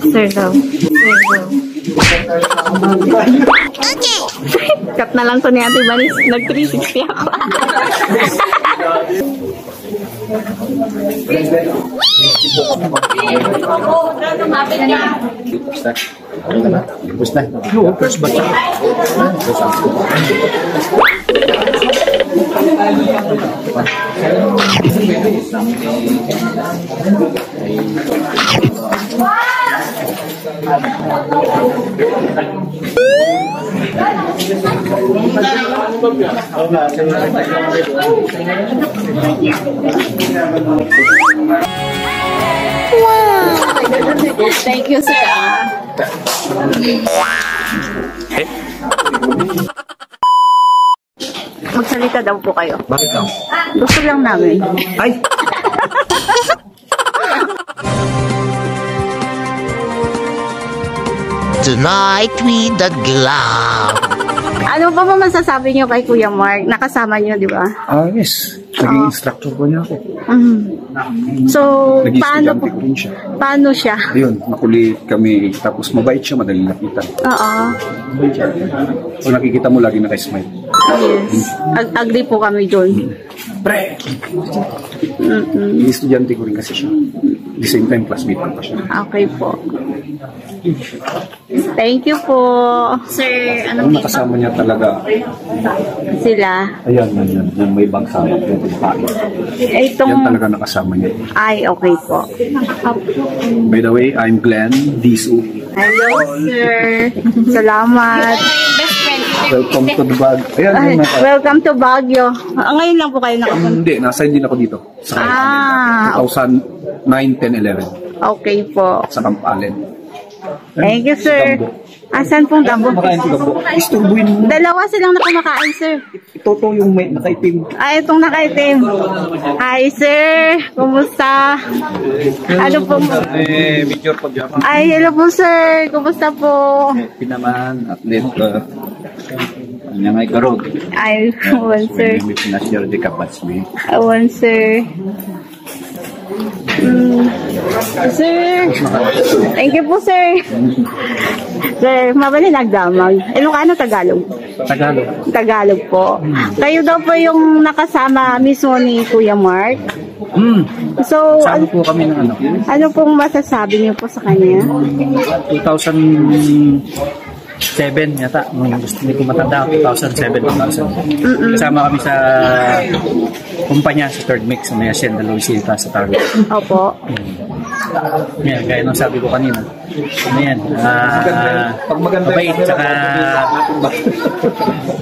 Sir daw. Okay. Cut na lang to ni Ate Banis. Nag-360 ako. Thank you, sir. Magsalita daw po kayo. Bakit daw? Gusto lang namin. Ay! Tonight with the Glove. Ano pa masasabi niyo kay Kuya Mark? Nakasama niyo, di ba? Yes. Naging instructor ko niya ako. So, Nag-estudyante ko rin siya. paano siya? Ayun, makulit kami. Tapos mabait siya, madaling lapitan. Oo. So nakikita mo lagi naka-smile. Yes. Agree po kami dun. Pre! Naging estudyante ko rin kasi siya. At the same time, classmate ko pa siya. Okay po. Thank you po. Sir, Ang nakasama niya talaga, sila? ayan, yan may bagsama. Itong... Yan talaga nakasama niya. Ay, okay po. By the way, I'm Glenn Disu. Hello, sir. Salamat. Welcome to the bag. Ayan, Ay, yun, welcome to Baguio. Ngayon lang po kayo nakapunta. hindi, nasa din ako dito. Sa 2009, 10, 11. Okay po. Sa Kampalen. Thank you, sir. Asan pong dambo? Kumakain ko dambo. Isturbuin mo. Dalawa silang na kumakain, sir. Ito yung may nakaitim. Ay, itong nakaitim. Hi, sir. Kumusta? Ano po? Major pag-yapang. Ay, hello po, sir. Kumusta po? Pinaman, atlet, kanya ngay karog. Ay, awan, sir. May pinasyor di kapatsmi. Awan, sir. Sir, thank you po, sir. Sir, mabali nagdamag. Ilocano, Tagalog? Tagalog. Tagalog po. Kayo daw po yung nakasama mismo ni Kuya Mark. So, Sama po kami ng ano? ano pong masasabi niyo po sa kanya? 2007 yata, nung gusto niyo matanda, 2007, 2000. Kasama kami sa kumpanya sa Third Mix sa May Hacienda, Luisita sa Target. Opo. Yan, gaya ng sabi ko kanina. Ano yan? Mabait, tsaka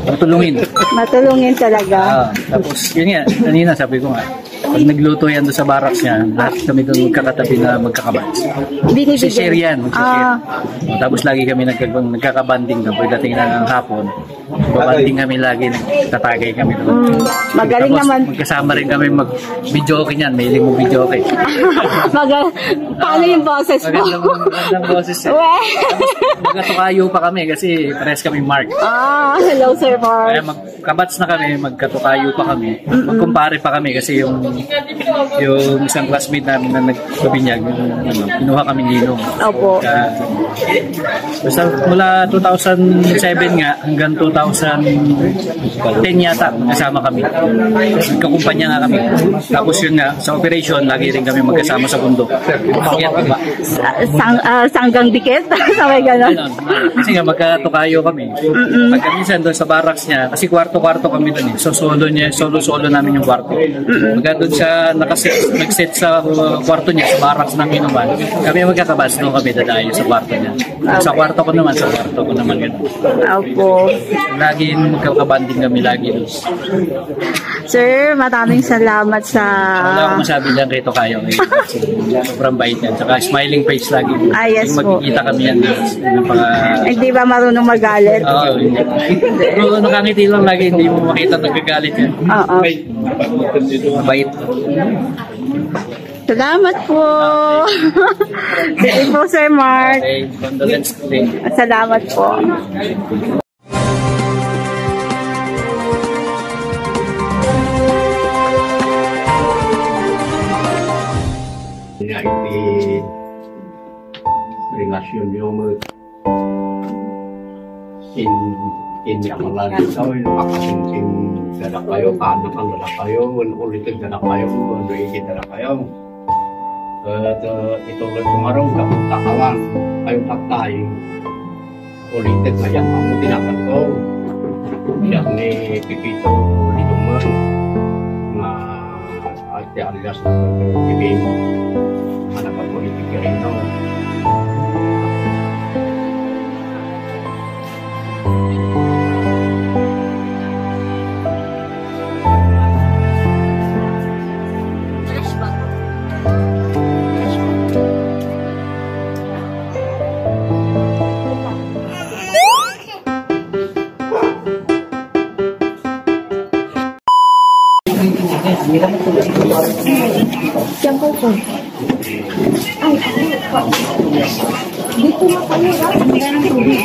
matulungin. Matulungin talaga. Tapos, yun nga, kanina sabi ko nga, pag nagluto yan doon sa barracks niya, lahat kami doon magkakatabi na magkakabats. Share yan, mag-share. Tapos lagi kami nagkakabanding doon. Pagdating na ng hapon, babanding kami lagi, tatagay kami doon. Magaling tapos, naman. Magkasama rin kami mag-video okay niyan, mailing mo video okay. Paano yung boses mo? Magandang boses eh. Magkatukayo pa kami kasi pares kami Mark. Hello Sir Mark. Kaya magkabats na kami, magkatukayo pa kami. Magkumpare pa kami kasi yung isang classmate namin na nagkabinyag, kinuha kami ninong. Opo. Basta mula 2007 nga hanggang 2010 yata magkasama kami. Nagkakumpanya nga kami. Tapos yun nga, sa operation, lagi rin kami magkasama sa bundok. Yan, diba? Sanggang dikit? Sabay gano'n? Kasi nga magkatukayo kami. Pagka minsan doon sa barracks niya, kasi kwarto-kwarto kami doon eh. So solo namin yung kwarto. Pagka doon siya nag-set sa kwarto niya, sa barracks ng inuman, kami magkakabas doon kami dadayo sa kwarto niya. Sa kwarto ko naman gano'n. Opo. Lagi magkakabanding kami lagi doon. Sir, maraming salamat sa... Wala akong masabi dyan kay Tokayo. Sobrang bait yan. Tsaka smiling face lagi. Yes po. Magkikita kami yan. Hindi ba marunong magalit? Oo. Pero nakangiti lang lagi. Hindi mo makita nagkagalit yan. Oo. Bait. Salamat po. Sige po, Sir Mark. Okay. Condolence. Salamat po. Di relasyon nyo mo in amalan ikaw, makasing dala kayo, paano kang dala kayo, ulitin dala kayo, ulitin dala kayo. At ituloy kumarong kapag takawan, kayo patay, ulitin na yan ang tinakan ko. Siya ni Pipito Liduman na ate alias na Pipito. Anak ako rin daw. Diyan po po. Ay, dito na kayo ba? Ang tubig.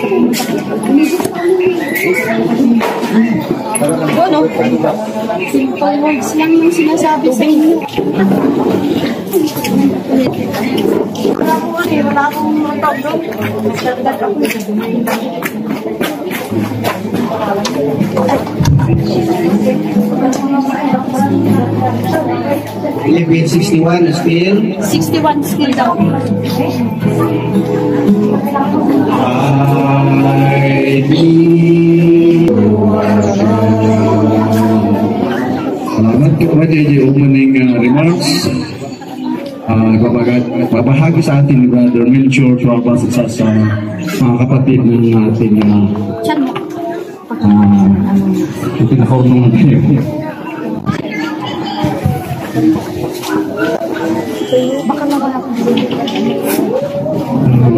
Ano? Simple words lang yung sinasabi sa inyo. Wala akong matawag. Nagdagdag ako. 1161 still. 61 still daw. Salamat po ba yung opening remarks. Babahagi sa atin ni Brother Melchor Tuabas sa mga kapatid ng ating pinakaunong tayo.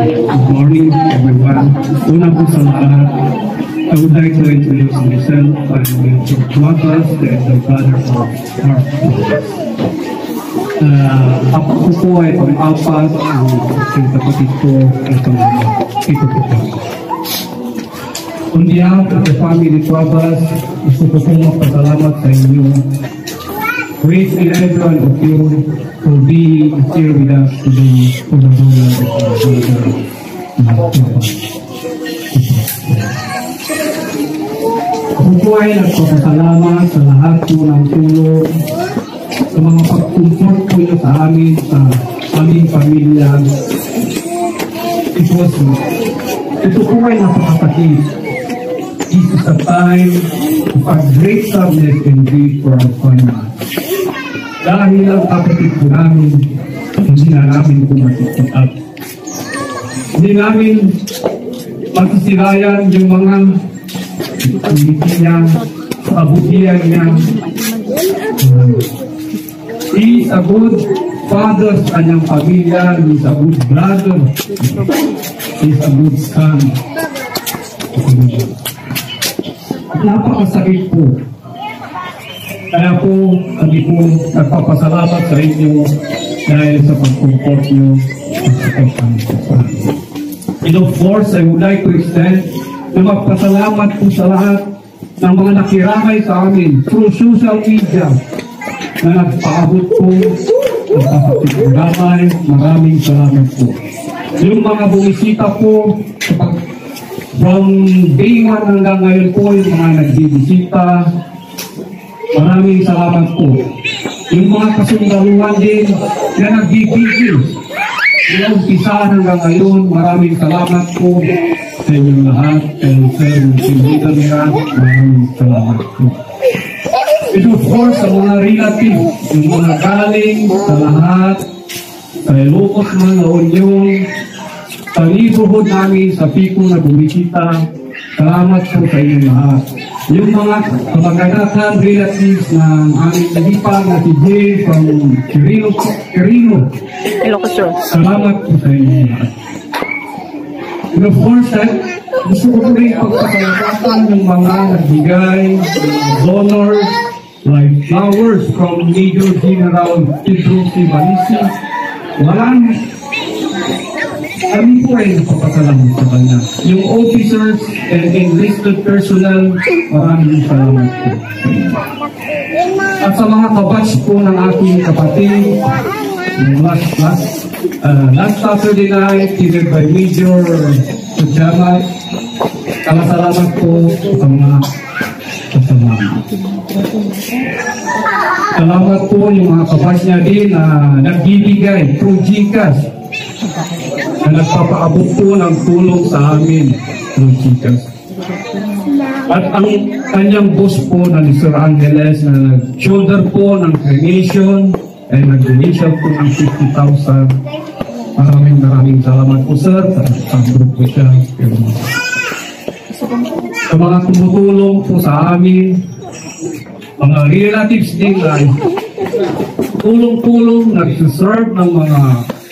Good morning everyone. Una po sa lahat, I would like to introduce myself. I'm Melchor Tuabas, the father of Mark Tuabas. Ako po ay pang-apat ang kapatid ko itong ito po. On behalf of the family Tuabas, gusto ko pong magpasalamat sa inyo. Praise in everyone of you for being here with us today for the honor of our brother Tuabas. Ako po ay nagpapasalamat sa lahat po ng tulong sa mga pag-comfort po nyo sa amin, sa aming pamilya. Ito po ay napakasakit. This is a time of great sadness and grief for our family. Dahil ang kapatid po namin na hindi na namin po matitikat. Hindi namin masisirayan yung mga activity niya, kabutihan niya. He is a good father sa kanyang pamilya. He is a good brother. He is a good son. Napakasakit po. Kaya po, kami po nagpapasalamat sa inyo dahil sa pag-support nyo and of course, I would like to extend na magpasalamat po sa lahat ng mga nakiramay sa amin through social media na nagpaabot po nagpapagramay. Maraming salamat po. Yung mga bumisita po from day 1 hanggang ngayon po, yung mga nagbibisita, maraming salamat po. Yung mga kasundaluhan din na nagbibigil yung umpisa hanggang ngayon, maraming salamat po sa inyong lahat. And sir, maraming salamat po. And of course, sa mga relatives, yung mga galing sa lahat, sa Ilocos man, La Union, sa neighborhood namin, sa Pico na bumisita, salamat po sa inyong lahat. Yung mga kamag-anakan, relatives ng aming nagipang na si Jay from Quirino, salamat po sa inyong lahat. And of course, gusto ko rin pagpakalakatan ng mga nagbigay, donors, like flowers from Major General Pedro C. Balisi. Kami po ay napapasalamat sa kanya. Yung officers and enlisted personnel, maraming salamat po. At sa mga kabatch po ng aking kapatid, last Saturday night, headed by Major Sujamat, salamat po sa mga kasama. Salamat po yung mga kabatch niya din na nagbibigay through GCash, na nagpapaabot po ng tulong sa amin through GCash. At ang kanyang boss po na ni Sir Angeles na nag-shoulder po ng cremation ay nag-donation po ng 50,000. Maraming salamat po sir. Sa group po siya. Sa mga tumutulong po sa amin, mga relatives din ay tulong-tulong nag-serve ng mga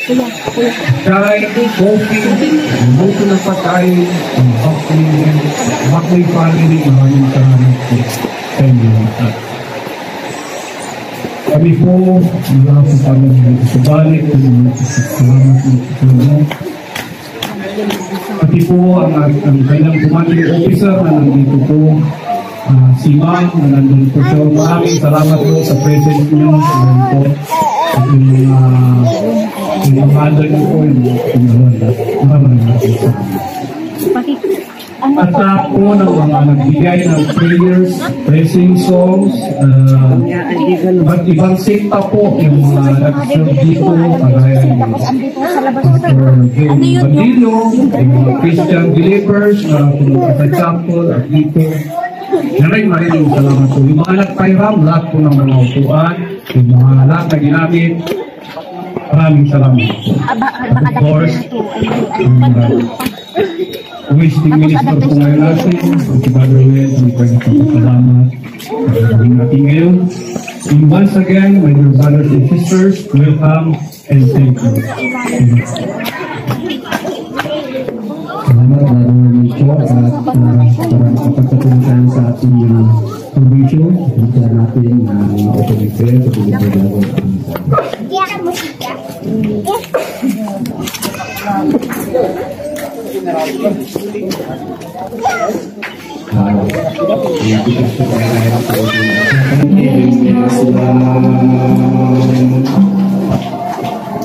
pagkain, coffee, luto ng pagkain, Bakley family, maraming salamat po sa inyo. Kami po, wala po kami subalik, salamat po sa inyo. Pati po ang kailang commanding officer na nandito po, si Ma'am na nandun po siya. Maraming salamat po sa presence niyo sa mga po. At yung mother niyo po, maraming salamat. At po ng mga nagbigay ng prayers, praising songs, at ibang sekta po yung mga nag-serve dito, kagaya ng Pastor Jay Bandillo, yung mga Christian believers na pumunta sa chapel at dito. Maraming salamat po. Yung mga nagpairam, lahat po ng mga upuan, yung mga lahat na ginamit, maraming salamat po. Of course, Wisdom Minister po ngayon natin, si Brother Will, ang pagpapasalamat sa gawin natin ngayon. And once again, my dear brothers and sisters, welcome and thank you. Salamat, Brother Micho, at para makapagpatuloy tayo sa ating provision. Kita natin ang mga opening prayer sa Pilipinas.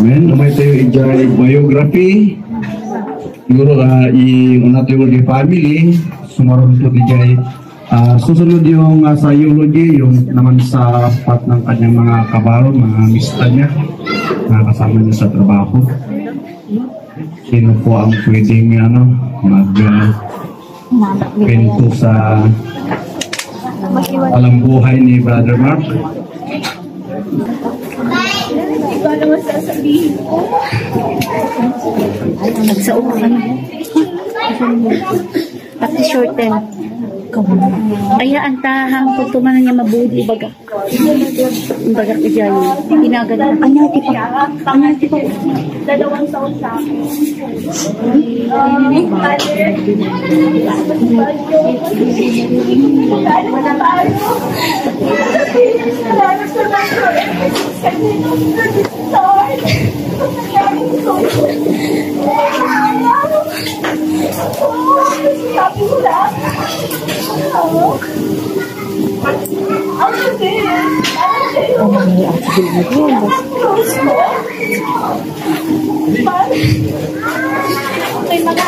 Men, namay tayo i-journey biography. Siguro yung natin yung family, sumaroon po di jay. Susunod yung sa eulogy, yung naman sa part ng kanyang mga kabaro, mga mista niya, na kasama niya sa trabaho. Sino po ang pwedeng mag-kwento sa alam buhay ni Brother Mark? naman sasabihin ko. Ay, nagsaok ka na. Pati shorten. Kaya ang tahang kung tumanan niya mabuti, baga. Baga ka dyan. Ginagana. Anyati pa. Anyati pa. Dalawang taon sa akin. May mga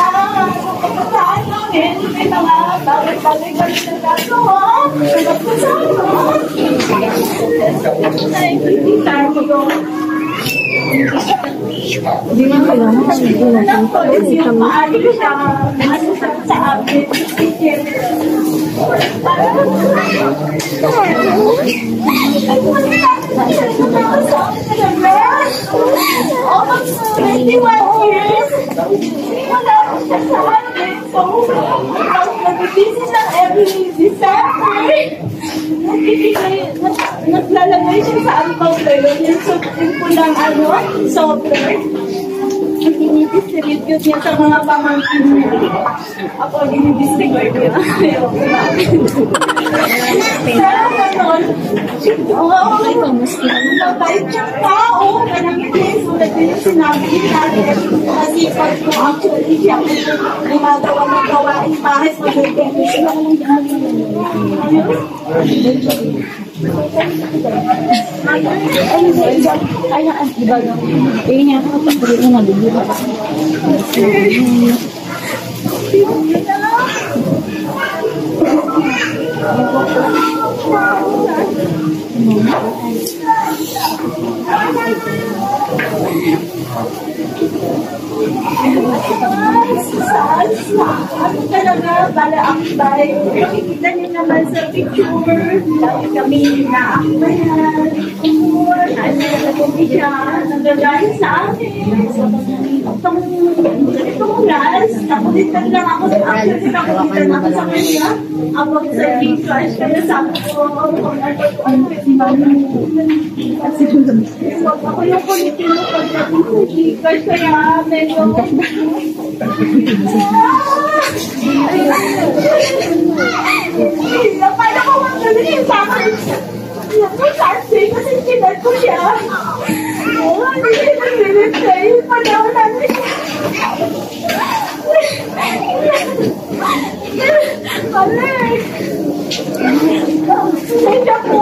kapatahan namin, may mga bagay-bagay na gagawa. Hindi nga kailangan kasi lang po yung maaari siya sa amin. Almost 21 years. Wala ko siya sa amin. So, nag-busy lang every December. Naglalagay siya sa alcohol level. Yung pulang software. Dinidistribute niya sa mga pamangkin niya. Ako dinidistribute niya. Kaya naman, okay, mabait siyang tao. Sulat din yung sinabi natin. Kasi pag ko actually siya gumagawa ng gawain bahay, mabuti siya. Ay, diba lang? Eh, niya ako kapag rin na nabibira. Ano talaga, bala ang bahay. Nakikita niyo naman sa picture. Dami kami naakbayan. Naglalagay siya. Nagagalit sa akin. Itong oras, nakulitan lang ako. Actually, nakulitan ako sa kanya. Ako sa Gcash. Kaya sabi ko, ako yung kulitin mo pagdating sa Gcash. Kaya medyo... Paano ko magdalhin sa akin? Kasi kinal ko siya. Hindi siya nag-limit sa'yo. Panahon namin siya. Balik! Medyo po.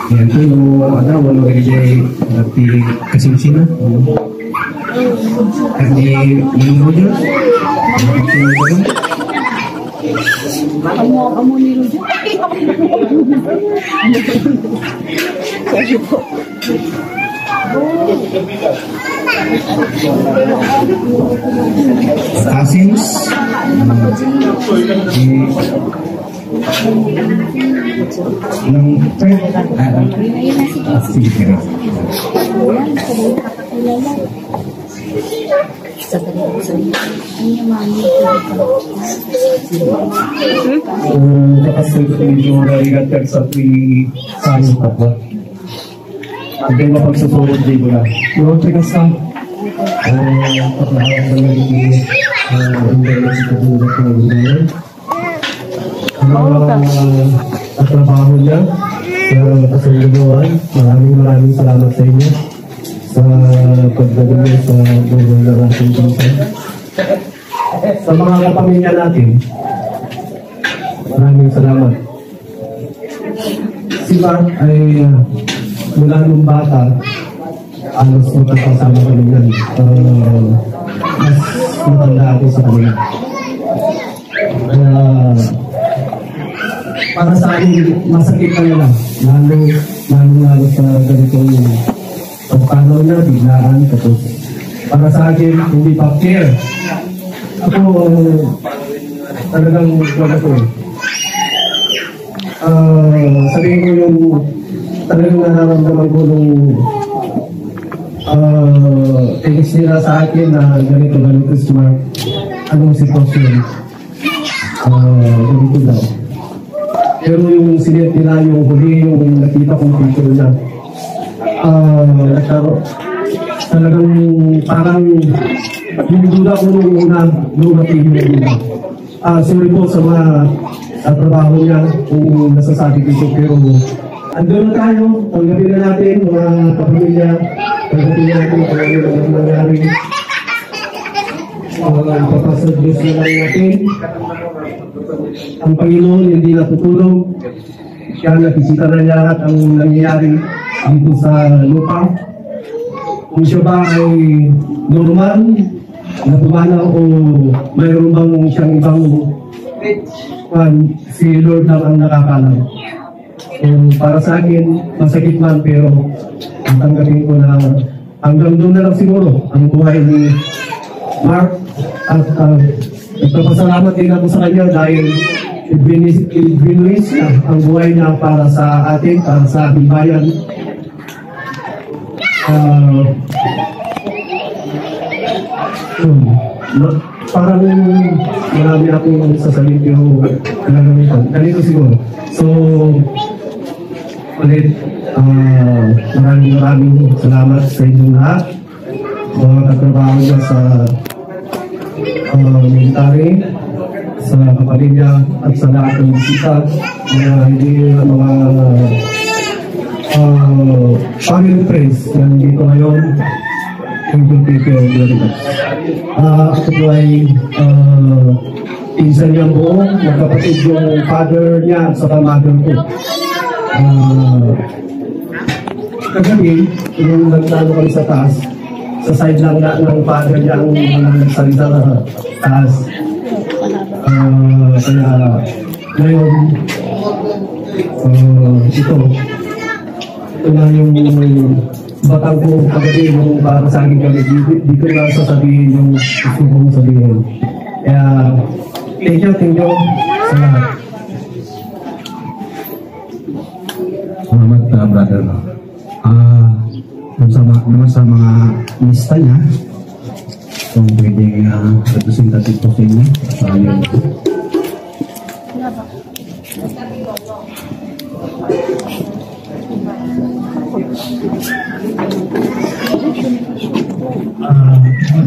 Yan po yung wala kaya napiling kasing-sina. At ni Roger. Amo ni Roger. Sorry po. Asins. Sige, kira. Kapasal ko medyo narigatar sa sayo ka ba? Hindi mapagsusunod din ko na. Yung tigas ka. Paglahat na naging hindi na sa katulad ko ng at trabaho niya sa kasunduan. Maraming salamat sa inyo sa pagdadali sa buwan ng ating bansa. Sa mga kapamilya natin, maraming salamat. Si Mark ay mula nung bata, alos magkakasama kami yan. Mas matanda ako sa kanila. Kaya para sa akin, masakit ka lang. Lalo sa ganitong pagkanaw na, biglaan. Para sa akin, hindi pa fair Ako, talagang wala ko eh. Sabihin ko yung talagang nararamdaman ko nung tinis nila sa akin na ganito smart. Anong sitwasyon? Ganito daw. Pero yung sinet nila, yung huli, yung nakita kong picture na talagang parang yung duda ko nung una, lumating yung duda. Sorry po sa mga trabaho niya kung nasasabi ko ito, pero andun na tayo, tanggapin na natin mga kapamilya, tanggapin natin kung ano na nangyari. Papasad Diyos na lang natin. Ang Panginoon hindi natutulog. Siya nakikita na niya lahat ang nangyayari dito sa lupa. Kung siya ba ay normal, napumana o mayroon bang siyang ibang si Lord lang ang nakakalam. Para sa akin, masakit man pero tanggapin ko na hanggang doon na lang siguro ang buhay ni Mark at nagpapasalamat din ako sa kanya dahil ibinuwis niya ang buhay niya para sa atin, para sa ating bayan. Parang marami akong sasabihin pero nagagamitan. Ganito siguro. So, ulit, maraming salamat sa inyong lahat. Mga katrabaho niya sa military, sa kapamilya at sa lahat ng bisita, hindi mga family friends na nandito ngayon. Thank you very much. Ako po ay pinsan niyang buo, magkapatid yung father niya at saka mother ko. Kagabi, yung nagtalo kami sa taas, sa side lang na ng father niya ang nagsalita sa taas. Kaya ngayon, ito na yung batang ko kagabi yung para sa akin kami. Di ko lang sasabihin yung gusto kong sabihin. Kaya, thank you sa lahat. Salamat, brother. Naman sa mga lista niya, kung pwedeng representative po sa inyo, sayang.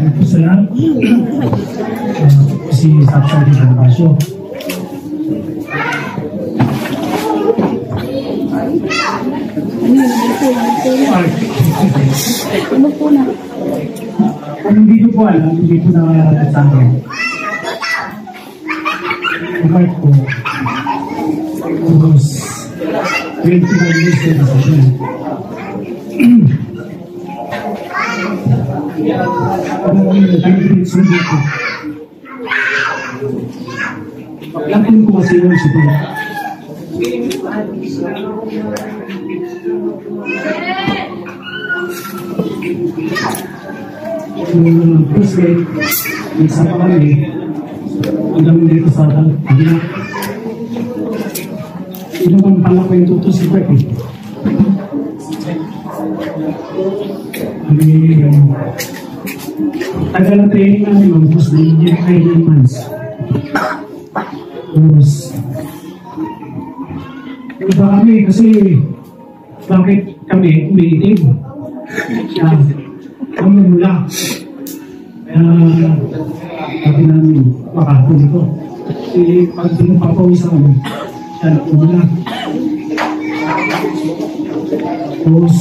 Ito sa lahat, si Sapsang di Kalabasyo. Ano po na? Hindi ko po alam, hindi po na nagtanong. Ang part ko, was 21 years na sa siya. Ano ko yung nag-ibig sundi ko. Paklakin ko kasi yung sundi. Yung first grade, nagsama kami, hanggang dito sa Pagina. Inuman pala ko yung tutos si Brett eh. Tagal na training namin lang, tapos nagiging 9 months. Tapos, iba kami kasi bakit kami umiitim? Kami mula. Kaya, sabi namin, makakapon ito. Kasi pag pinapapawis ako, siya na mula. Tapos,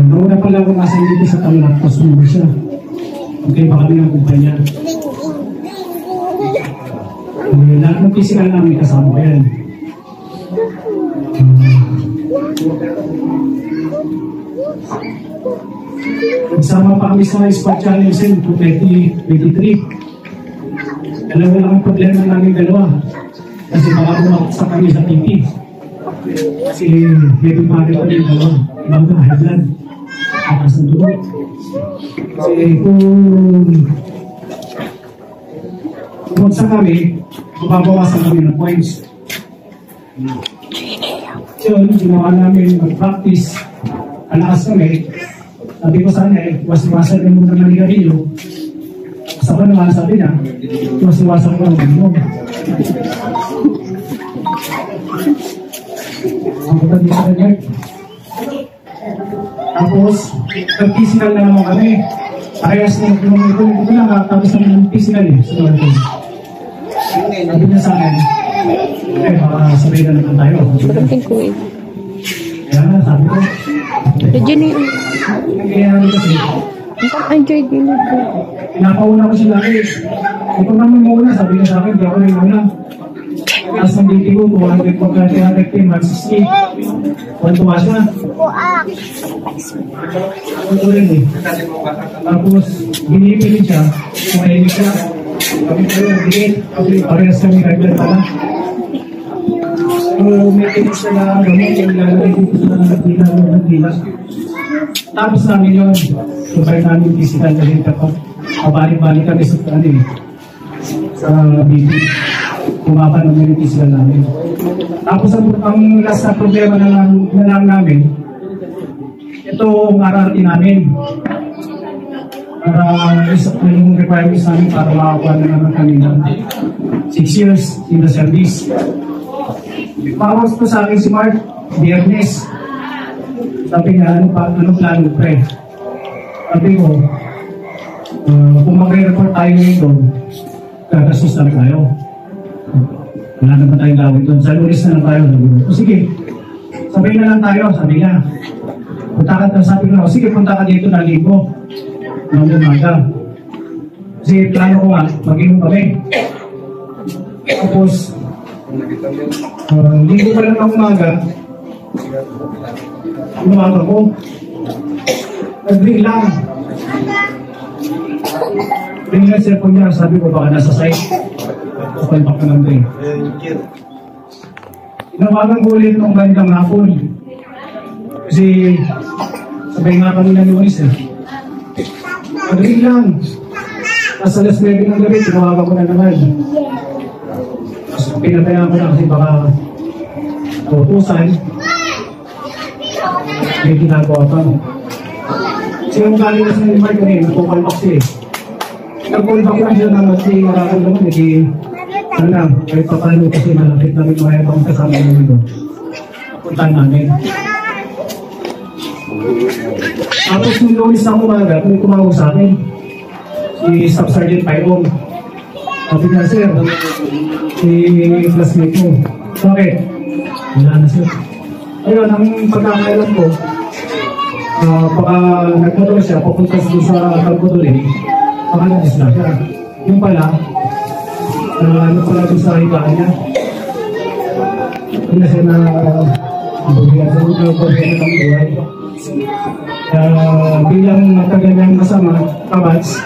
nauna pala ako nasa dito sa Tarlac, tapos muna siya. Okay, baka rin ang kumpanya. Lahat ng physical namin kasama ko yan. Nagsama pa kami sa Spot Challenge 2023. Dalawa lang ang problema namin dalawa. Kasi baka pumaksa kami sa TV. Kasi heavy body pa rin dalawa. Ibang headland. Akas ng dugo. Kasi kung bumagsak kami, mababawasan kami ng points. So, ginawa namin mag-practice. Alakas kami. Sabi ko sana iwas-iwasan na muna ng ligarilyo. Sa naman sabi niya, iwas-iwasan ko ng ligarilyo. Ang punta dito sa kanya. Tapos, nag-physical na naman kami. Parehas na ito lang, tapos naman physical eh. Sabi niya sa akin, baka sabay na naman tayo. Kaya nga, sabi ko. Nangyayari kasi. Pinapauna ko sila eh. Ito naman muna, sabi niya sa akin, di ako rin muna. Tapos ang diti ko, 200 mag-60. Tuwa siya. Ako rin eh. Tapos, binipilit siya. Kumahilig siya. Kami tayo, digit. Parehas kami kagad pala. So, may tinis na gamit. Yung lalagay dito sa nagdila. Tapos namin yun. Sabay namin physical na rin kapag pabalik-balik kami sa BB. Kumapa naman yung physical namin. Tapos ang last na problema na lang namin, ito ang RRT namin. Para yung requirements namin para makakuha na naman kami ng 6 years in the service. Pawas ko sa akin si Mark, Biyernes. Sabi niya, anong plano pre? Sabi ko, kung mag-report tayo nito, gagastos lang tayo. Wala naman tayong gawin doon. Sa lunes na lang tayo. O sige, sabay na lang tayo, sabi niya. Sabi ko, sige, punta ka dito na linggo. Nang umaga. Kasi plano ko nga, mag-inom kami. Tapos, linggo pa lang ng umaga, umaga ko, nag-ring lang. Ring lang cellphone niya, sabi ko baka nasa site. Kapal pa ng ring. Inawagan ko ulit ng bandang hapon. Kasi sabay nga kami na lunis eh. Nag-ring lang. Nasa alas 9 ng gabi, tinawagan ko na naman. Pinatayan ko na kasi baka tutusan. May ginagawa pa. Kasi yung galing na sa Neymar kanina, nagpupalpak siya eh. Nagpupalpak na siya naman si Marakal naman, ano lang, kahit pa paano kasi malapit namin mga ibang kasama namin doon. Punta namin. Tapos nung lunis na umaga, may tumawag sa akin. Si Staff Sergeant Pyrone. Sabi niya, sir, si classmate mo. Bakit? Wala na sir. Ayun, ang pagkakailan ko, baka nagmotor siya, papunta sa Calcodolin, baka nag-isla siya. Yung pala, ano pala doon sa higaan niya. Hindi na siya na buhiyan sa mga buhiyan ng buhay. Bilang matagal niyang kasama, kabats,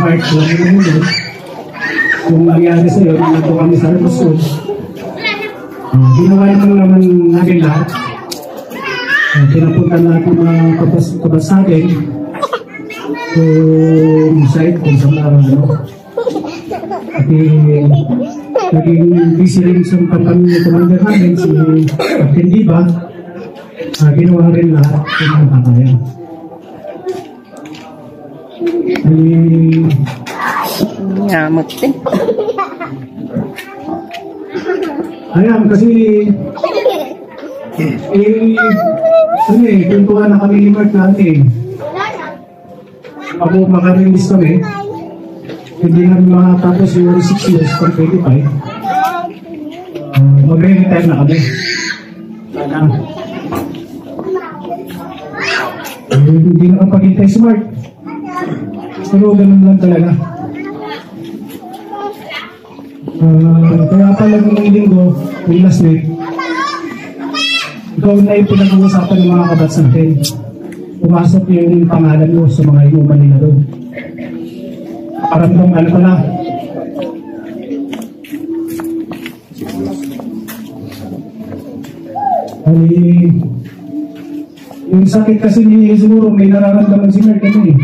Mark, kung nangyari sa'yo, nandito kami sa Reposul. Ginawa naman natin lahat. Pinapunta natin mga kabats sa akin. Kung site, kung sa mga ano. At naging busy rin sa commander namin, si Captain Diba. Ginawa rin lahat kung nakakaya. Ngamot din. Ayan, kasi kuntuhan na kami ni Mark natin. Ako makarelease kami. Hindi namin makatapos yung 6 years for 25. Magre-retire na kami. Sana. Hindi na kapag-hintay si Mark. Pero ganun lang talaga. Kaya pala nung linggo, yung last week, ikaw na yung pinag-uusapan ng mga kabats natin. Pumasok yung pangalan mo sa mga inuman nila doon. Parang doon, ano pala? Yung sakit kasi ni siguro may nararamdaman si Mark ano eh.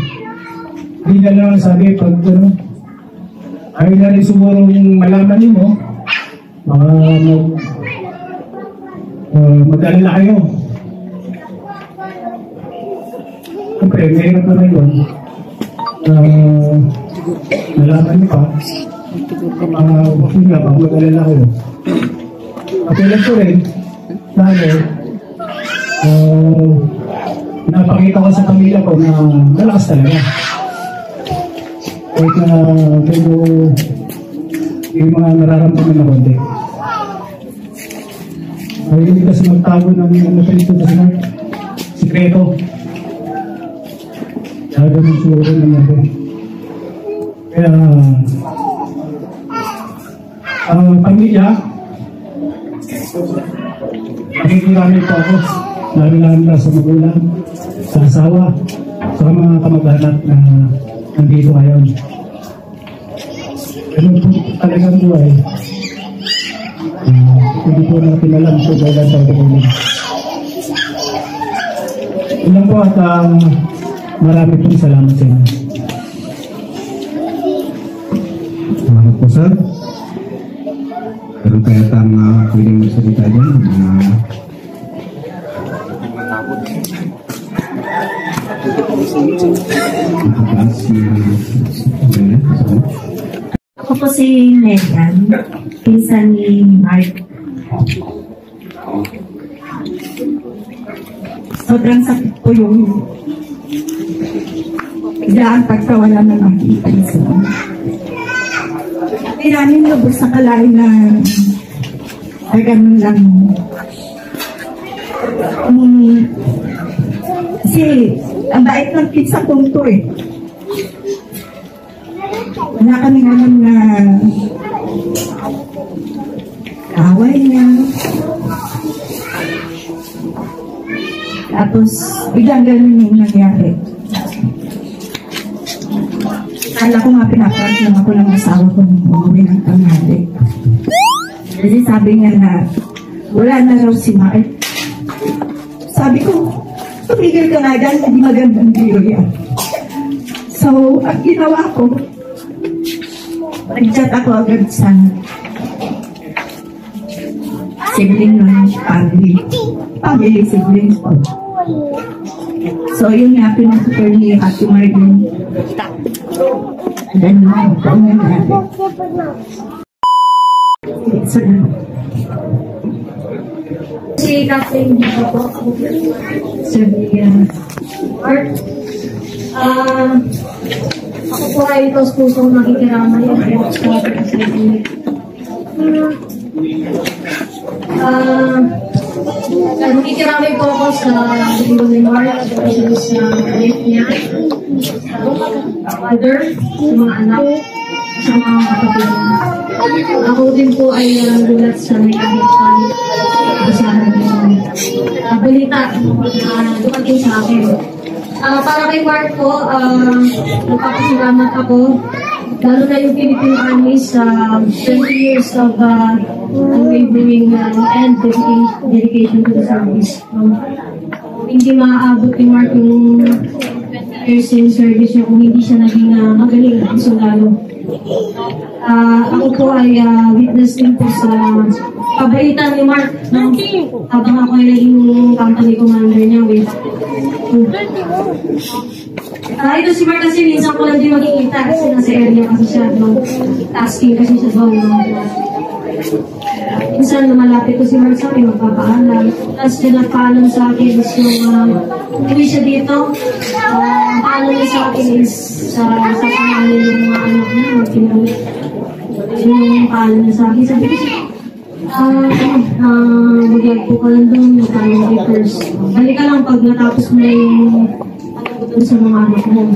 Hindi na lang sabi pag ano, ayaw na rin siguro yung malaman niyo mo, mag-alala kayo. Siyempre, mayroon pa rin yun. Nalaman niyo pa, yun nga ba, mag-alala kayo. Katulad ko rin, napakita ko sa pamilya ko na malakas talaga. Kahit na medyo yung mga nararamdaman na konti. Ay hindi kasi magtago ng ano pa ito kasi ng sikreto. Kaya ganun siguro naman. Kaya ang pamilya, nakikiramay po ako. Lalo-lalo na sa magulang, sa asawa, sa mga kamag-anak na nandito ngayon. Ganun po talagang buhay. Hindi po natin alam kung kailan tayo ulit. Ilan po at marami pong salamat sa inyo. Salamat po, sir. Pero kaya pwedeng magsalita dyan. Ako po si Megan, pinsan ni Mark. Sobrang sakit po yung biglaan pagkawala ng aking pinsan. Hindi namin lubos sa kalain na ganun lang. Kasi ang bait ng pizza kong to eh. Wala kami naman na away niya. Tapos biglang ganun yung nangyari. Kala ko nga pinaparang ako ng asawa ko nung umuwi ng tanghali. Kasi sabi niya na wala na raw si Mark. Sabi ko, tumigil ka na dyan, hindi magandang biro yan. So, ang ginawa ko, nag-chat ako agad sa sibling ng family siblings po. So, yun nga, pinag-super ni Ate Marlene. Then, naman natin. So, si Kathleen dito po. sabi Art. Ako po ay ito sa pusong nakikiramay ako sa ating nakikiramay po ako sa linggo ni Mark, sa life niya, sa mother, sa mga anak, sa mga kapatid niya. Ako din po ay gulat sa nagkakitan sa balita na dumating sa akin. Para kay Mark po, nagpapasalamat ako, lalo na yung Philippine Army sa 20 years of unwavering and dedication to the service. Hindi maaabot ni Mark yung 20 years in service niya kung hindi siya naging magaling at sundalo. Ako po ay witness din po sa kabaitan ni Mark habang ako ay naging company commander niya with ito si Mark kasi minsan ko lang din makikita kasi nasa area kasi siya tasking kasi siya doon. Minsan malapit ko si Mark sa akin, magpapaalam. Tapos pinapaalam sa akin is yung hindi siya dito. Paalam niya sa akin is sa pangalan yung mga anak niya. Yung paalam niya sa akin. Sabi ko siya, mag-lag po ka lang doon, magkalang papers. Balik ka lang pag natapos mo na yung sa mga anak mo.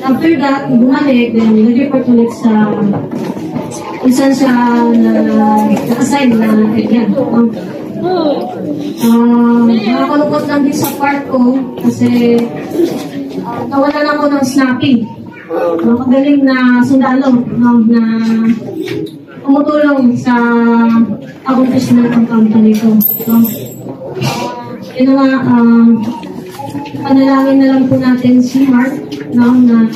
After that, bumalik, then nag-report ulit sa isa siya na-assign na kailan. Nakakalungkot lang din sa part ko kasi nawalan ako ng snapping. Magaling na sundalo na tumutulong sa accomplishment ng company ko. Yun nga, panalangin na lang po natin si Mark, no, na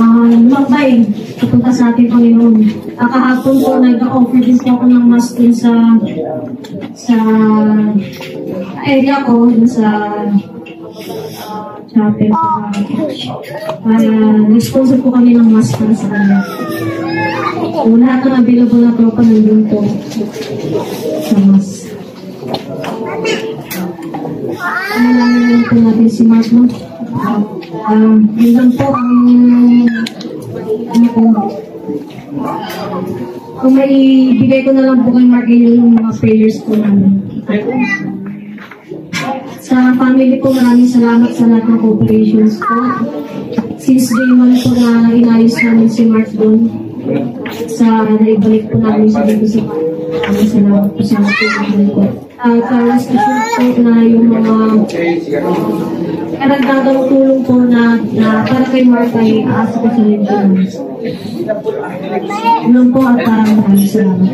lumabay papunta sa ating Panginoon. Kahapon po, nag-offer din po ako ng mask din sa area ko, dun sa chapel. Para sponsor po kami ng mask para sa kanya. So, lahat ng available na tropa nandun po sa mask. Panalangin po natin si Mark, no? Yun lang po ang kung may bigay ko na lang po kay Mark yung mga prayers po namin. Sa family po, maraming salamat sa lahat ng cooperations po. Since day 1 po na inayos namin si Mark doon, sa naibalik po namin sa dito sa maraming salamat po sa mga po. Last issue po na yung mga karagdagang tulong po na para kay Mark ay aasa ko sa religion. Yun po at maraming salamat.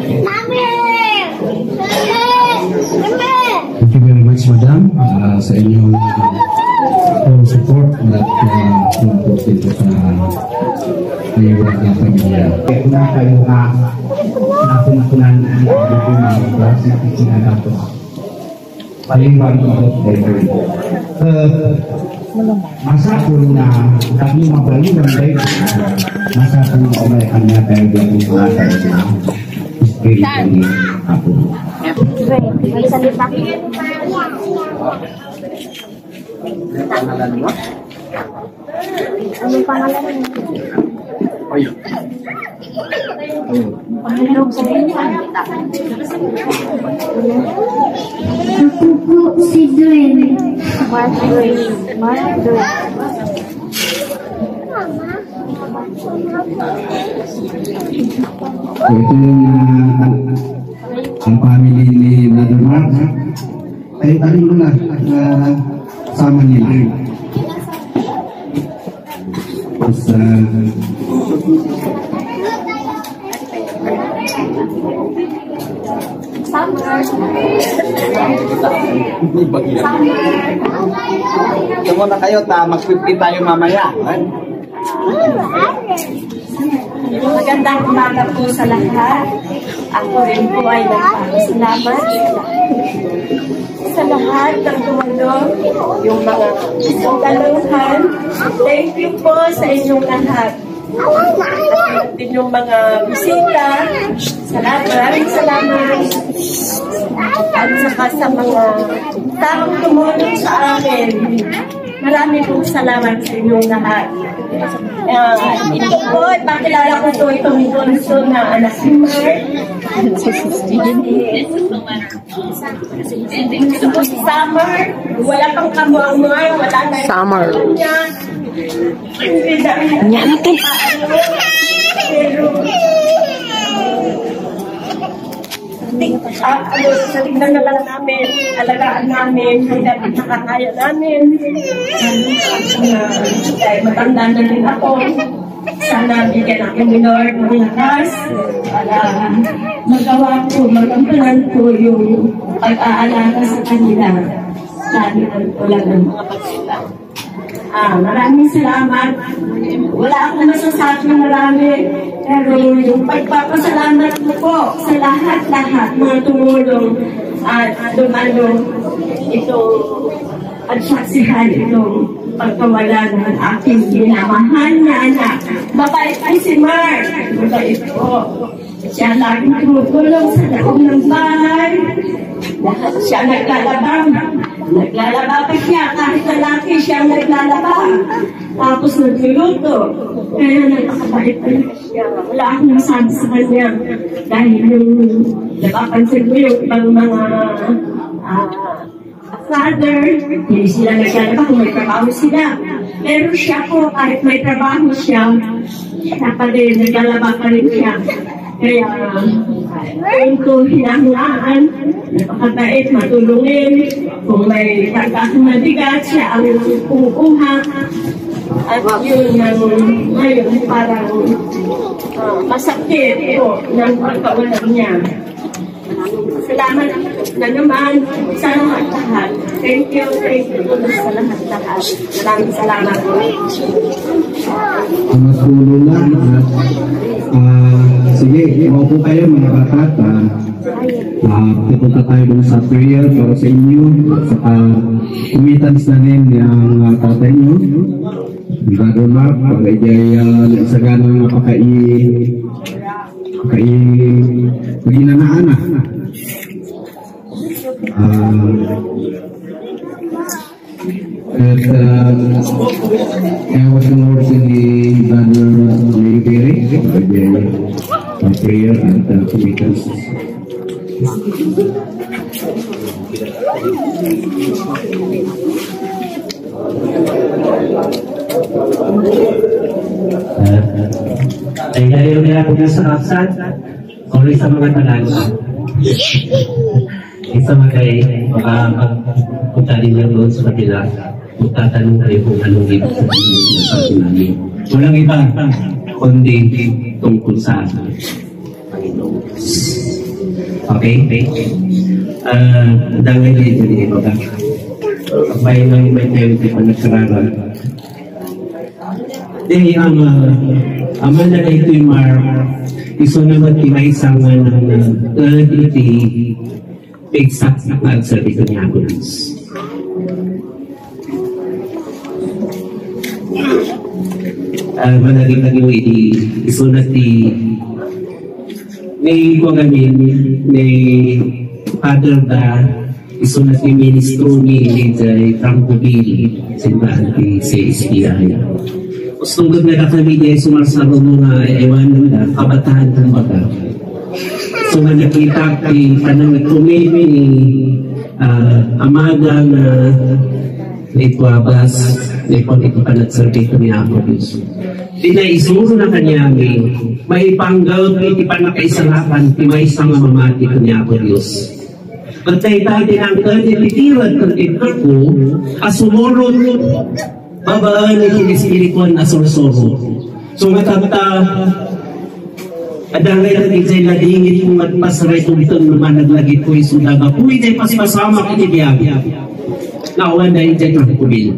Thank you very much, Madam, sa inyong support at support dito sa Iwa na pamilya. Kaya kung kayo napunapunan ang mga class na isinagawa ko. Palibag ito masa po na kami mabalik ng baik masa po na umay kanya tayo din yung mga tayo na spiritual ni ako. Anong pangalan mo? Ayun. Pangalan sa inyo. Ako po si Dwayne. Mark Dwayne. So, ito yung ang family ni Brother Mark. Ay, alin mo na sama nila. Tapos, Tunggu na kayo, mag-50 tayo mamaya. Magandang umaga po sa lahat. Ako rin po ay nagpapasalamat sa lahat ng tumulong, yung mga daluhan. Thank you po sa inyong lahat. At din yung mga bisita. Maraming salamat. At saka sa mga taong tumulong sa akin. Marami pong salamat sa inyong lahat. Ito po, pakilala ko po itong bunso na anak ni Mark. Summer, wala pang kamuang-muang, wala na Summer. Hindi na. Yan natin. Pero, sa tignan na lang namin, alagaan namin, hanggang nakakaya namin. Dahil matanda na rin ako. Sana bigyan natin ni Lord ng lakas para magawa ko, magampanan ko yung pag-aalaga sa kanila. Lagi ng ulan ng mga pagsulat. Maraming salamat. Wala akong masasabi ng marami. Pero yung pagpapasalamat ko po sa lahat-lahat mga tumulong at dumalo itong at saksihan itong pagkawala ng aking minamahal na anak. Mabait ay si Mark. Mabait po. Siya laging tumutulong sa loob ng bahay. Lahat siya naglalaba. Naglalaba pa siya. Kahit lalaki siya naglalaba. Tapos nagluluto. Kaya nagkakabait talaga siya. Wala akong masabi sa kanya. Dahil yung napapansin ko yung ibang mga father, hindi sila naglalaba kung may trabaho sila. Pero siya po, kahit may trabaho siya, siya pa din, naglalaba pa rin siya. Kaya, ayun ko hinahangaan, napakabait, matulungin. Kung may kargasong mabigat, siya ang kumukuha. At yun ang ngayon parang masakit po ng pagkawalan niya. salamat na naman sa lahat-lahat. Thank you sa lahat-lahat. Maraming salamat po. Matulong lang at sige, maupo kayo mga katat. Pupunta tayo dun sa prayer para sa inyo. Saka kumitans na rin yung tatay nyo. Bago na, pag-ijay sagana nga paginanaan na. At ewan ng Lord sa ni Brother Military, pag-ijay prayer at kumitans. Ay dahil nila po sa kapsat, sorry sa mga tanan. Isa magkay punta din lang doon sa kapila. Magtatanong kayo kung anong ibig sabihin sa sabi namin. Walang iba, kundi tungkol sa Panginoon. Okay? Dangay din din ito ka. Kapay lang may tayo di pa nagkararan. Dahil ang na ito yung iso naman tinaisang ng iti exact na pagsabi ko niya ako lang. Managing naging iso na may kuwagamin may father da iso na si ministro ni Franco Billy simbahan ni CSPI. Sungguh na kami di sumarsalo mga ewan nila kabataan ng baga. So nga nakita kay kanang nagkumimi ni amaga na ituabas na ito pa nagservito ni ako Diyos. Di na isuro na kanya may panggal iti pa nakaisalapan ti may isang mamamati ko niya ako Diyos. Pagtay-tay din ang kanipitiran ng ko asumuro babaan ng espiritual na sorsoro. So matata adangay na din sa'y ladingit kung magpasaray kung ito naman naglagit ko isudaga. Kung ito'y pasipasama kinibiyag nauwan na ito'y trakubil.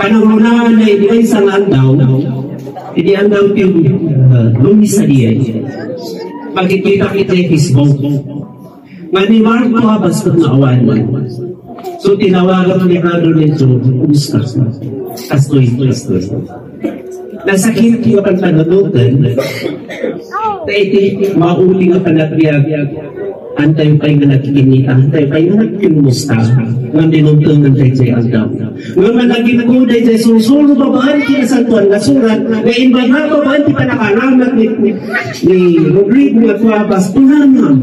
Panangunahan na ito'y isang andaw hindi andaw yung lumis sa diya. Pagkikita ito'y Facebook. Manimar ko habas kung nauwan mo. So tinawagan ni Brother Lencho, kumusta? Kastoy. Nasakit yung pagpananutan na iti mauli nga panatiyag antay pa yung nagkikinita, antay pa yung nagkimusta nga dinuntun ng tayo ang daw. Nga managin ko dahil sa susulo babaan kinasantuan na surat na imbaga babaan di pa nakaramat ni Rodrigo at Wabas tunanan.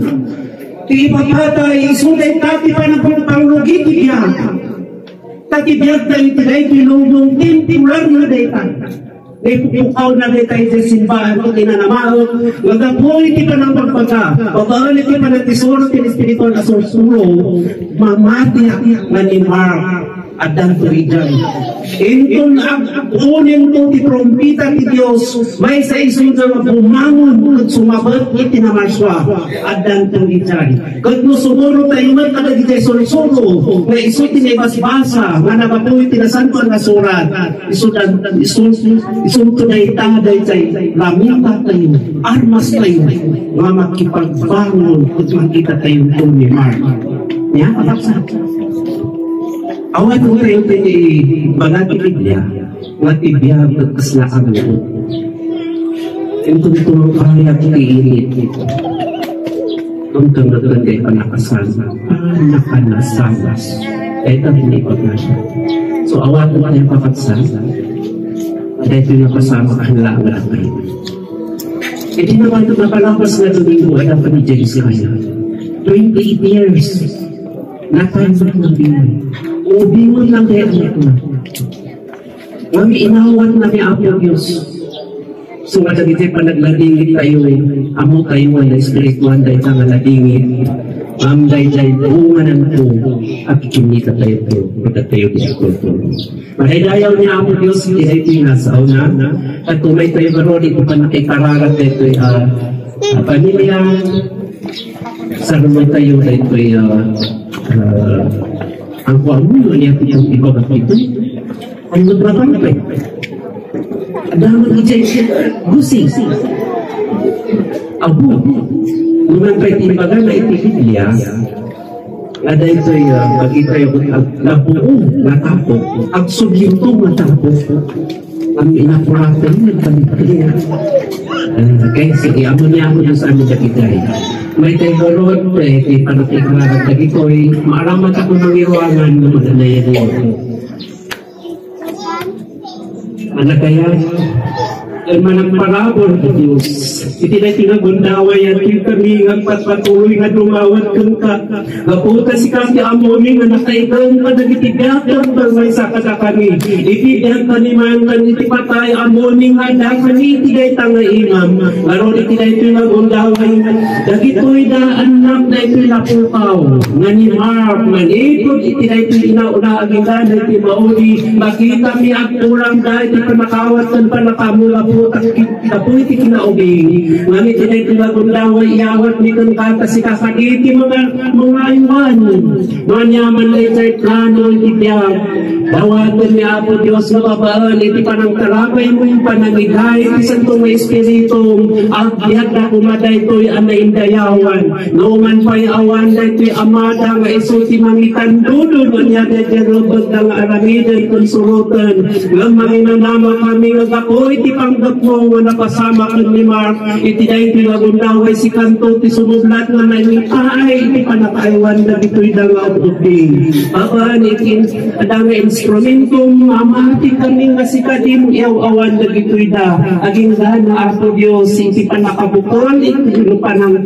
Di ipapatay isulay tati pa ng panglugi tibiyag. Tati biyag na itinay tinulong tempular na data. Ipukaw na data sa simbahan o tinanamao. Nagapulit pa ng pagpagka. Babalik pa ng tesoro tinespiritual na sorsulo. Mamati na ni Mark at danto ijan. Intong unin to ti prompita ti Diyos may sa isun na bumangon at sumabat iti na marswa at danto ijan. Kung sumuro tayo man talaga iti sorsulo na isun tinibas-basa nga nagapulit tinasantuan na surat isun tunay taday tayo lamita tayo armas tayo nga makipagbangon at makita tayo ito ni Mark. Yan, kapaksa. Awan ko tayo tayo bagat Biblia nga tibiyag at kaslakan mo. Itong tulong kaya kiinit. Itong tanggagan kayo panakasama. Panakanasawas. Kaya ito hindi pag-nasa. So awan ko tayo kapaksa. Kaya ito yung kasama kahilangan lang kayo. Hindi naman ito napalapas na domingo ay dapat ni James kaya. 28 years. Nakansak ng binay. Ubingon lang kaya anak na. Mami, inawan na ni Apo Diyos. So, matagitay pa nagladingit tayo amo tayo na espirituan dahil ka nga ladingit. Ma'am, dahil bunga ng po at kinita tayo po. Pagkat tayo disikulto. Mahidayaw ni Apo Diyos, hindi tayo pinasaw na. At tumay tayo baro, dito pa nakikararat ito pamilya. Sa naman tayo na ito'y ang kuwan mo niya itong ibagat ito. Ang nagbabangkay. Adaman ijay gusing. Abu. Nung kay timbaga na itibiglia, ada ito'y magkita yung nabuong natapok. Ang sugyintong natapok. Ang inapuratan nagpaligpili. Kaya sige, amo niya ako sa amin nakitay. May tayo di panatikaragan na ito'y maaramat ako ng iruangan na maganayan niyo. Anak kaya, ay managparabor ng Diyos. Iti na tinagundaway at yung kami nagpatuloy na dumawat kang ka. Gaputa si kami amoni nga nakaigang ka nagitigagan pag may sakata kami. Itigang kaniman kan iti patay amoni nga dakan itigay tanga imam. Ngaron iti na ito nagundaway. Dagito'y na anak na ito'y napukaw. Nga ni Mark, manipod iti na ito'y inauna aginda na iti mauli. Makita mi agturang da iti panakawat kan panakamula tapoy ti kinaubing ngamit iti tinagundaway iyawat ni kan kata si kakagiti mga iwan manyaman na ito'y plano iti tiyag dawatan ni Apo Diyos na babaan iti panangtarapay mo yung panangigay iti santong may espiritong agdiag na kumada ito'y anaindayawan nauman pa'y awan na ito'y amada nga isulti mangitandudo manyada dyan robot ng aramidan konsurutan ng manginanama kami nagapoy iti panggap mo nga napasama kan ni Mark iti na iti nagundaway si kanto ti sumublat nga nainitay iti panakaiwan na ito'y danga ubing babaan iti adanga instrumentum amati kami nga si kadim iaw-awan na ito'y da aging gana Apo Diyos iti panakabukol iti panang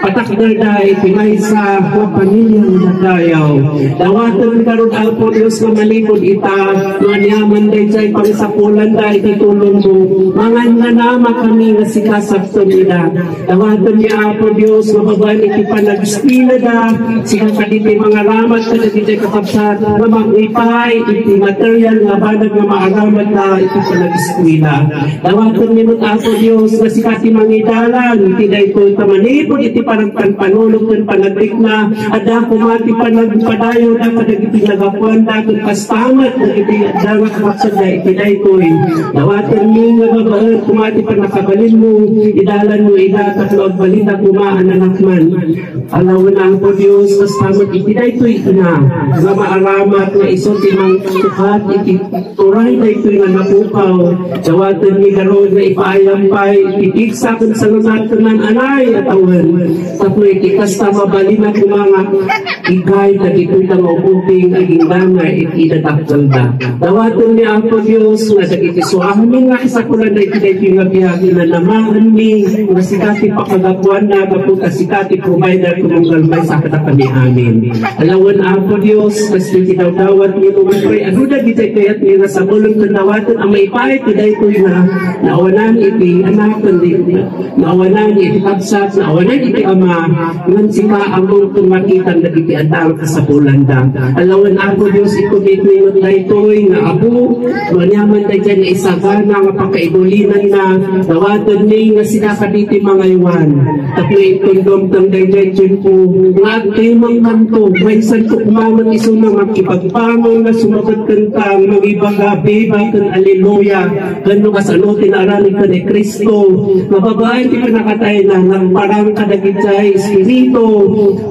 patakdal da iti may sa pamilyang nagdayaw dawatan karon Apo Diyos na malipod ita manyaman day jay pangsapulan da iti tulong mo mga nanama kami nga sikasakto nila dawatan niya Apo Diyos mababaan iti panagstila da siya kaditi mga ramat ka na diti kakapsat na mag-ipay iti material nga banag nga maaramat na iti panagstila dawatan niya Apo Diyos nga sikati mangidalan iti da ito tamanipod iti panagpanpanulog ng panagrik na ada kumati panagpadayo na kadagiti nagapuan da kung kastamat na iti adanga kakapsat na iti da ito dawatan niya nga babaan kumati pa nakabalin mo idalan mo idatatlo at balita kumaan anak man alawan na po Diyos kastamat itida ito na nga maaramat na isot imang tukat iti turay na ito nga napukaw dawatan ni karoon na ipaayampay itiksa kung sa lunatan anay at awan tapo iti kastama balin na kumanga igay na ito'y na maupuping aging danga iti dataktal da dawatan ni Apo Diyos nga dagiti suamin nga sa kulan na iti nga biyahe na naman ni nga sikati pakagapuan na kaputa sikati provider kung galmay sa kata kami amin alawan Apo Diyos kasi kinawdawat ni Lumapre ano na gitay kayat ni sa mulong tandawatan ang maipahit today ko na naawanan iti anak naawanan iti kapsat naawanan iti ama ngan sika ang mong makitan na iti atang kasapulan da alawan Apo Diyos ikumitmingot na ito'y nga abo manyaman na dyan na isagana nga pagkaibulinan na dawatan ni nga sinakaditi mga iwan tapos itong domtang dayjay po nga timang kanto may santo kumaman iso na makipagpangon na sumagot kantang magibaga kan aleluya gano kasanutin aralin ka ni Kristo mababaan di ka nakatay na ng parang kadagitay espiritu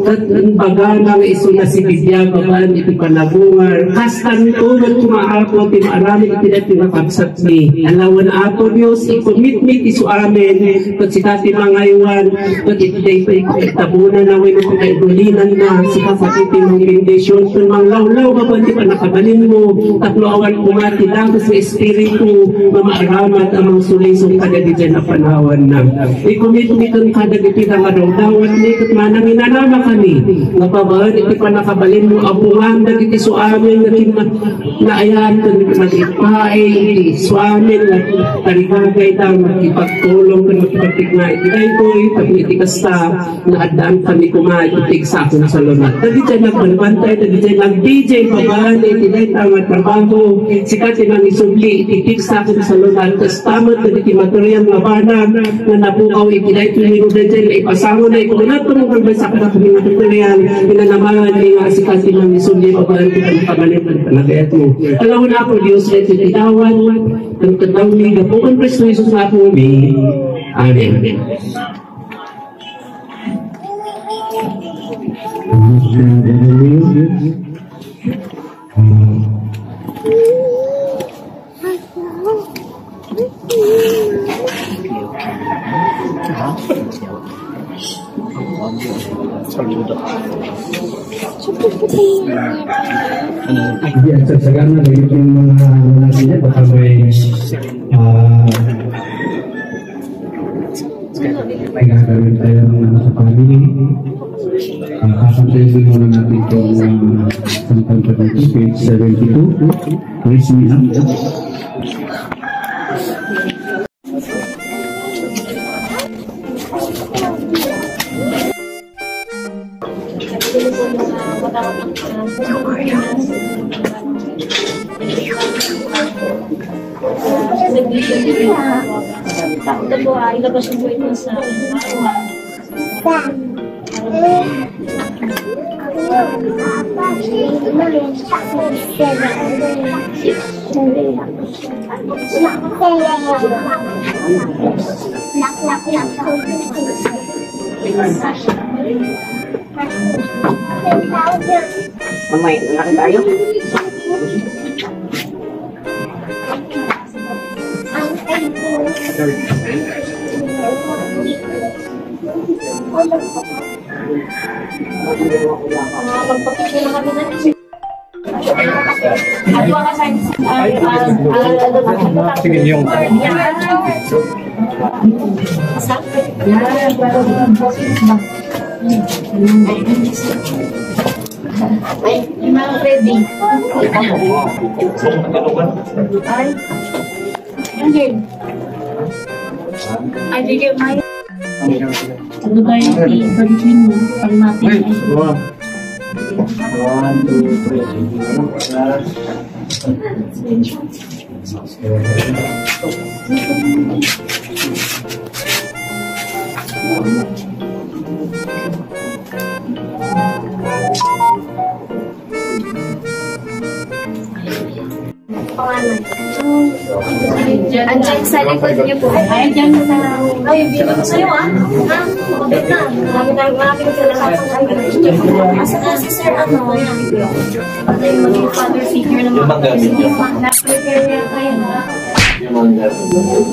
at baga nga iso na si Bidya babaan iti panabungar kastan ito at kumaapo tinaralin iti na tinakapsat ni alawan Apo Diyos i-commit iso amin pag sikati mga iwan pag iti itabunan na wino kung kaibulinan na sikasakiti mong bendisyon kung mga lawlaw mabanti pa nakabalin mo tatlo awan kumati dagos na espiritu mamaaramat ang mga sulisong kadagiti na panawan na i-commit ang kadagiti na marawdawat ni kat manang inanama kami napabaan iti pa nakabalin mo abuhan dagiti suamin na ayan mag-ipay iti suamin na tarigagay na magipagtulong na magipagtigna itigay ko iti kasta na adaan kami kumahitig sa akin sa lunat dagi dyan nagbanbantay dagi dyan nag-DJ babaan itigay tama trabaho sikati nang isubli ititig sa akin sa lunat kas tamat dagi material nga banag na nabukaw itigay tuligo dyan ipasama Amo na ito, natulong pagbansa ka na pagkakita na yan, pinanamahan nga si Kasi ng Isulye, papalan kita ng pagalitan talaga ito. Alam mo na ako, Diyos, ito titawan, ng tatawli, gapungan Kristo Jesus na ako umi. Amen. Hindi, at sasagan na rin yung mga natin niya, baka may gagawin tayo ng sa family. Kasantayin din muna natin itong Santang Pagkakita, page 72. Raise me up. Ilabas yung buhay mo sa Mamay, laki tayo. magpapikil na kami na. At wala ka Sige, yung yung mga ready. Ay, Angel. Ay, bigyan mo. Ano ba yung i-virgin mo? Pag natin ay... 1, 2, 3. Andiyan sa likod niyo po. Ay, andiyan sa... Ay, bigyan ko sa'yo ah. Ha? Mabit na. Marami ko sila sa asa na si Sir ano? Patay yung maging father figure ng mga kapatid. Na-prepare niya kayo na.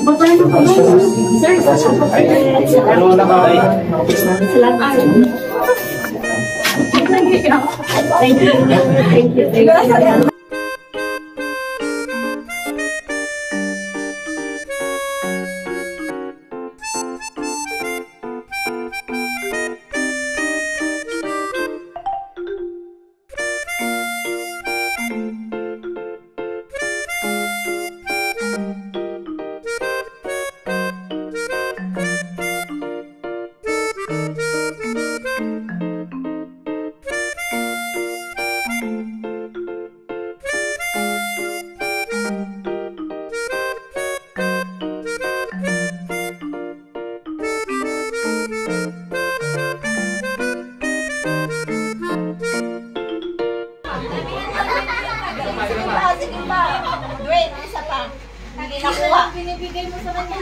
Babae mo po. Sir, salamat. Thank you. Thank you. Sige pa. Wait, isa pa. Hindi nakuha. Binibigay mo sa kanya.